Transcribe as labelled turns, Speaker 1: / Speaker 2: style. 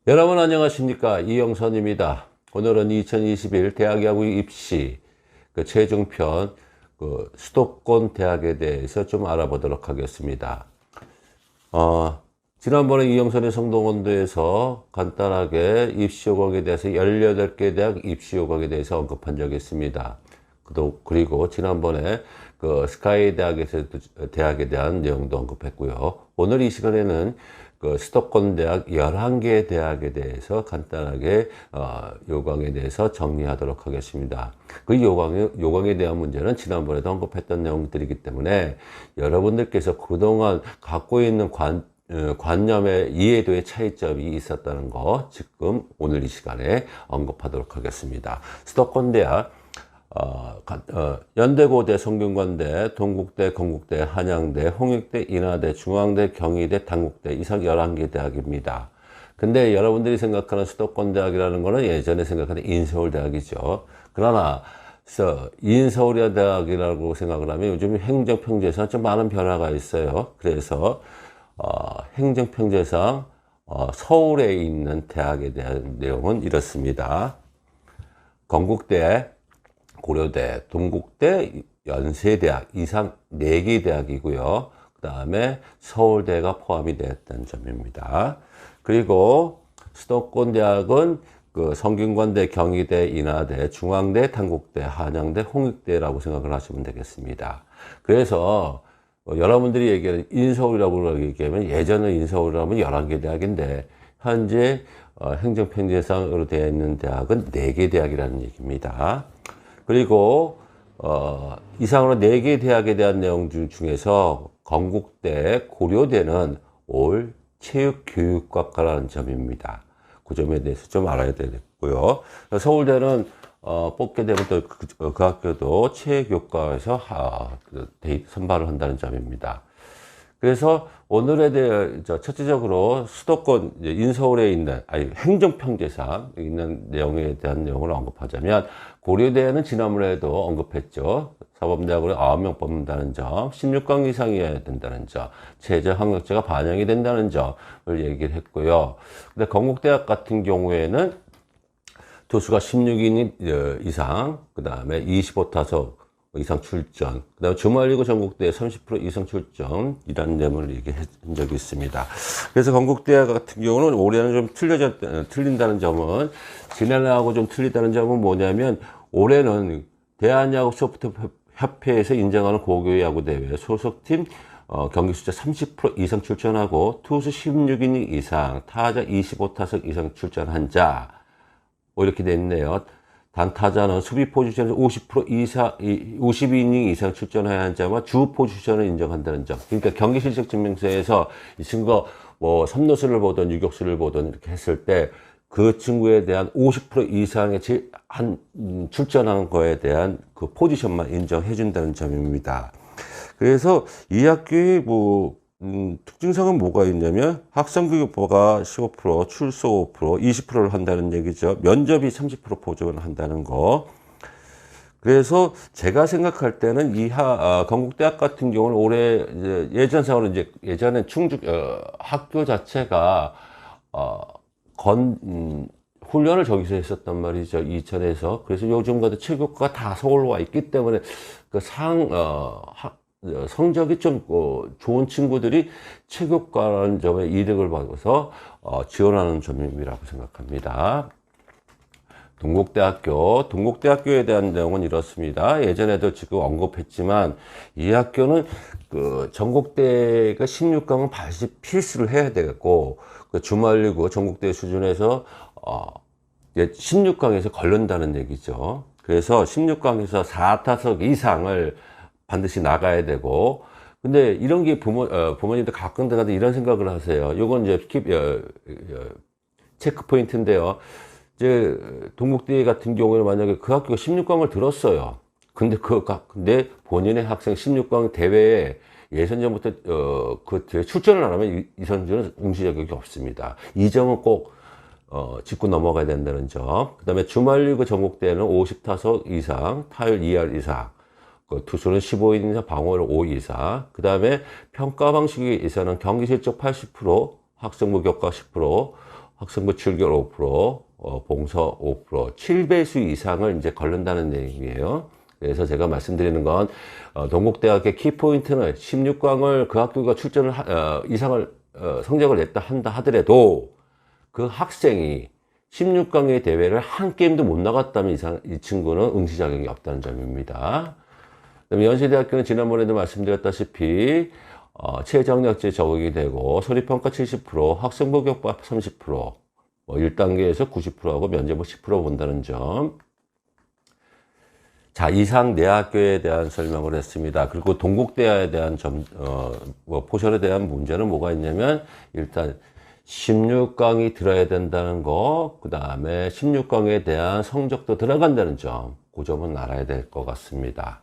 Speaker 1: 여러분 안녕하십니까, 이영선입니다. 오늘은 2021 대학야구 입시 최종편 수도권 대학에 대해서 좀 알아보도록 하겠습니다. 지난번에 이영선의 성동원도에서 간단하게 입시 요강에 대해서 18개 대학 입시 요강에 대해서 언급한 적이 있습니다. 그리고 지난번에 스카이 대학에 대한 내용도 언급했고요. 오늘 이 시간에는 수도권 대학 11개 대학에 대해서 간단하게 요강에 대해서 정리하도록 하겠습니다. 그 요강에 대한 문제는 지난번에도 언급했던 내용들이기 때문에 여러분들께서 그동안 갖고 있는 관념의 이해도의 차이점이 있었다는 거 지금 오늘 이 시간에 언급하도록 하겠습니다. 수도권 대학 연대고대, 성균관대, 동국대, 건국대, 한양대, 홍익대, 인하대, 중앙대, 경희대, 단국대 이상 11개 대학입니다. 근데 여러분들이 생각하는 수도권 대학이라는 거는 예전에 생각하는 인서울대학이죠. 그러나 인서울대학이라고 생각을 하면 요즘 행정평지에서 좀 많은 변화가 있어요. 그래서 행정평지상 서울에 있는 대학에 대한 내용은 이렇습니다. 건국대, 고려대, 동국대, 연세대학 이상 4개 대학이고요. 그 다음에 서울대가 포함이 되었다는 점입니다. 그리고 수도권 대학은 성균관대, 경희대, 인하대, 중앙대, 단국대, 한양대, 홍익대라고 생각을 하시면 되겠습니다. 그래서 여러분들이 얘기하는 인서울이라고 얘기하면 예전에 인서울이라면 11개 대학인데 현재 행정평지상으로 되어 있는 대학은 4개 대학이라는 얘기입니다. 그리고 이상으로 4개 대학에 대한 내용 중에서 건국대, 고려대는 올 체육교육학과라는 점입니다. 그 점에 대해서 좀 알아야 되겠고요. 서울대는 뽑게 되면 또 그 학교도 체육교육과에서 선발을 한다는 점입니다. 그래서 오늘에 대해 첫째적으로 수도권 인서울에 있는 행정평지상 있는 내용에 대한 내용을 언급하자면 고려대는 지난번에도 언급했죠. 사범대학으로 9명 뽑는다는 점, 16강 이상이어야 된다는 점, 최저 학력제가 반영이 된다는 점을 얘기를 했고요. 근데 건국대학 같은 경우에는 도수가 16인 이상, 그 다음에 25타석 이상 출전, 그 다음에 주말리그 전국대회 30% 이상 출전이라는 내용을 얘기한 적이 있습니다. 그래서 건국대학 같은 경우는 올해는 좀 틀린다는 점은, 지난해하고 좀 틀리다는 점은 뭐냐면, 올해는 대한야구 소프트협회에서 인정하는 고교야구대회 소속팀 경기 숫자 30% 이상 출전하고 투수 16이닝 이상, 타자 25타석 이상 출전한 자, 이렇게 돼 있네요. 단타자는 수비 포지션에서 50% 이상, 52이닝 이상 출전해야 한 자와 주 포지션을 인정한다는 점. 그러니까 경기 실적 증명서에서 이 친구가 뭐 3루수를 보든 유격수를 보든 이렇게 했을 때 그 친구에 대한 50% 이상의 출전한 거에 대한 그 포지션만 인정해 준다는 점입니다. 그래서 이 학교의 특징상은 뭐가 있냐면 학생교육부가 15%, 출소 5%, 20%를 한다는 얘기죠. 면접이 30% 보조를 한다는 거. 그래서 제가 생각할 때는 건국대학 같은 경우는 올해 예전상으로 예전에 학교 자체가 훈련을 저기서 했었단 말이죠. 이천에서. 그래서 요즘 같은 체육과가 다 서울로 와 있기 때문에 성적이 좀 좋은 친구들이 체육과라는 점에 이득을 받아서 지원하는 점이라고 생각합니다. 동국대학교에 대한 내용은 이렇습니다. 예전에도 지금 언급했지만 이 학교는 전국대가 16강은 반드시 필수를 해야 되겠고 주말리그 전국대 수준에서 16강에서 걸른다는 얘기죠. 그래서 16강에서 4타석 이상을 반드시 나가야 되고, 근데 이런 게 부모님들 가끔 가다 이런 생각을 하세요. 요건 이제 체크 포인트인데요. 이제 동국대 같은 경우에는 만약에 그 학교가 16강을 들었어요. 근데 근데 본인의 학생 16강 대회에 예선전부터 그 대회 출전을 안 하면 이 선수는 응시 자격이 없습니다. 이 점은 꼭 짚고 넘어가야 된다는 점. 그 다음에 주말리그 전국대회는 50타석 이상, 타율 2할 이상. 투수는 15인 이상, 방어를 5 이상. 그 다음에 평가 방식에 있어서는 경기 실적 80%, 학생 무교과 10%, 학생부 7개월 5%, 봉서 5%, 7배수 이상을 이제 걸른다는 내용이에요. 그래서 제가 말씀드리는 건, 동국대학의 키포인트는 16강을 그 학교가 출전을, 이상을, 성적을 냈다 한다 하더라도 그 학생이 16강의 대회를 한 게임도 못 나갔다면 이 친구는 응시 자격이 없다는 점입니다. 그다음에 연세대학교는 지난번에도 말씀드렸다시피 최저학력제 적용이 되고 소리평가 70%, 학생부 교과 30%, 뭐 1단계에서 90%하고 면제부 10% 본다는 점. 자, 이상 네 학교에 대한 설명을 했습니다. 그리고 동국대학에 대한 포션에 대한 문제는 뭐가 있냐면, 일단 16강이 들어야 된다는 거, 그 다음에 16강에 대한 성적도 들어간다는 점, 그 점은 알아야 될 것 같습니다.